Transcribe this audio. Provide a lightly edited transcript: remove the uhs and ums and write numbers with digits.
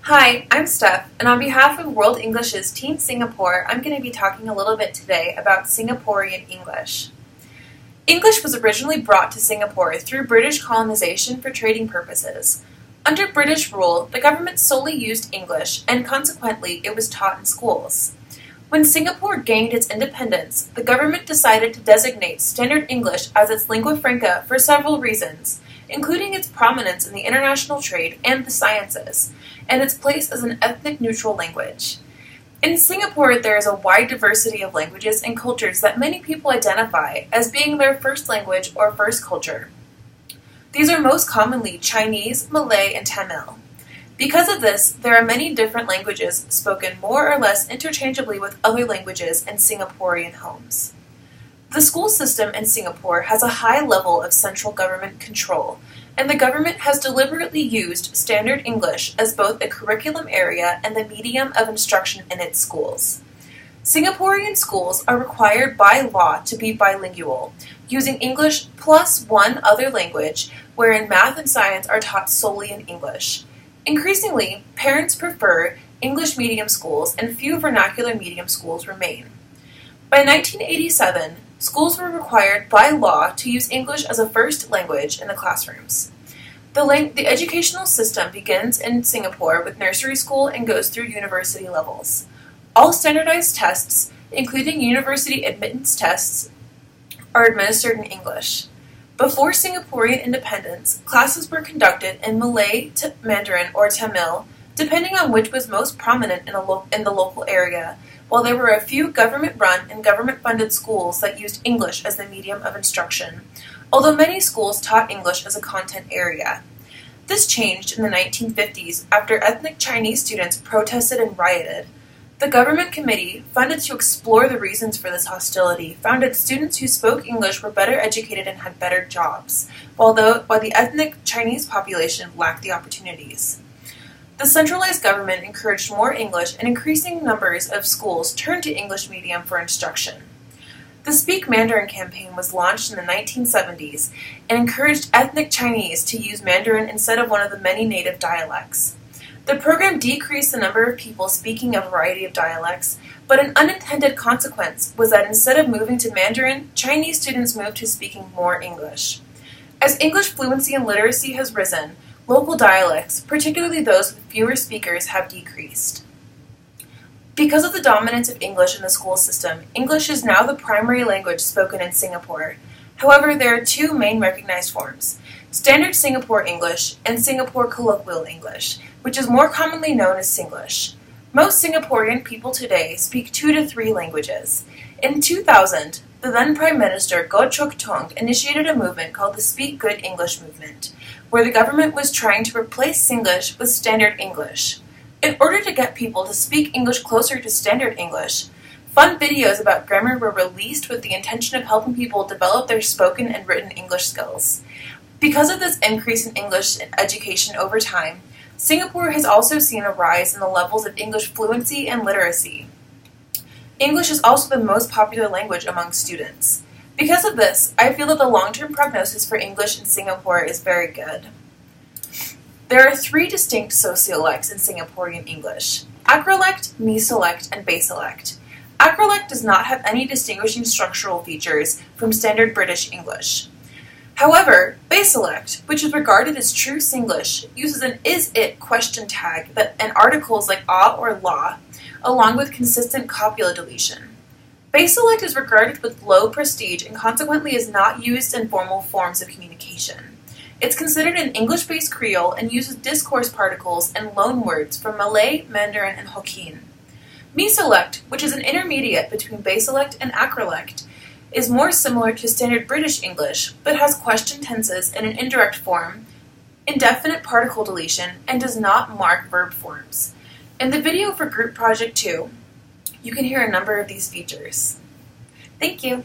Hi, I'm Steph, and on behalf of World English's Team Singapore, I'm going to be talking a little bit today about Singaporean English. English was originally brought to Singapore through British colonization for trading purposes. Under British rule, the government solely used English, and consequently, it was taught in schools. When Singapore gained its independence, the government decided to designate Standard English as its lingua franca for several reasons, including its prominence in the international trade and the sciences, and its place as an ethnic-neutral language. In Singapore, there is a wide diversity of languages and cultures that many people identify as being their first language or first culture. These are most commonly Chinese, Malay, and Tamil. Because of this, there are many different languages spoken more or less interchangeably with other languages in Singaporean homes. The school system in Singapore has a high level of central government control, and the government has deliberately used Standard English as both a curriculum area and the medium of instruction in its schools. Singaporean schools are required by law to be bilingual, using English plus one other language, wherein math and science are taught solely in English. Increasingly, parents prefer English medium schools, and few vernacular medium schools remain. By 1987, schools were required by law to use English as a first language in the classrooms. The educational system begins in Singapore with nursery school and goes through university levels. All standardized tests, including university admittance tests, are administered in English. Before Singaporean independence, classes were conducted in Malay, Mandarin, or Tamil, depending on which was most prominent in the local area, while there were a few government-run and government-funded schools that used English as the medium of instruction, although many schools taught English as a content area. This changed in the 1950s after ethnic Chinese students protested and rioted. The government committee, funded to explore the reasons for this hostility, found that students who spoke English were better educated and had better jobs, while the ethnic Chinese population lacked the opportunities. The centralized government encouraged more English, and increasing numbers of schools turned to English medium for instruction. The Speak Mandarin campaign was launched in the 1970s and encouraged ethnic Chinese to use Mandarin instead of one of the many native dialects. The program decreased the number of people speaking a variety of dialects, but an unintended consequence was that instead of moving to Mandarin, Chinese students moved to speaking more English. As English fluency and literacy has risen, local dialects, particularly those with fewer speakers, have decreased. Because of the dominance of English in the school system, English is now the primary language spoken in Singapore. However, there are two main recognized forms: Standard Singapore English and Singapore Colloquial English, which is more commonly known as Singlish. Most Singaporean people today speak 2 to 3 languages. In 2000, the then Prime Minister Goh Chok Tong initiated a movement called the Speak Good English movement, where the government was trying to replace Singlish with Standard English. In order to get people to speak English closer to Standard English, fun videos about grammar were released with the intention of helping people develop their spoken and written English skills. Because of this increase in English education over time, Singapore has also seen a rise in the levels of English fluency and literacy. English is also the most popular language among students. Because of this, I feel that the long-term prognosis for English in Singapore is very good. There are 3 distinct sociolects in Singaporean English: acrolect, mesolect, and baselect. Acrolect does not have any distinguishing structural features from Standard British English. However, baselect, which is regarded as true Singlish, uses an is-it question tag and articles like ah or la, along with consistent copula deletion. Baselect is regarded with low prestige and consequently is not used in formal forms of communication. It's considered an English-based Creole and uses discourse particles and loan words from Malay, Mandarin, and Hokkien. Mesolect, which is an intermediate between baselect and acrolect, is more similar to Standard British English, but has question tenses in an indirect form, indefinite particle deletion, and does not mark verb forms. In the video for Group Project 2, you can hear a number of these features. Thank you!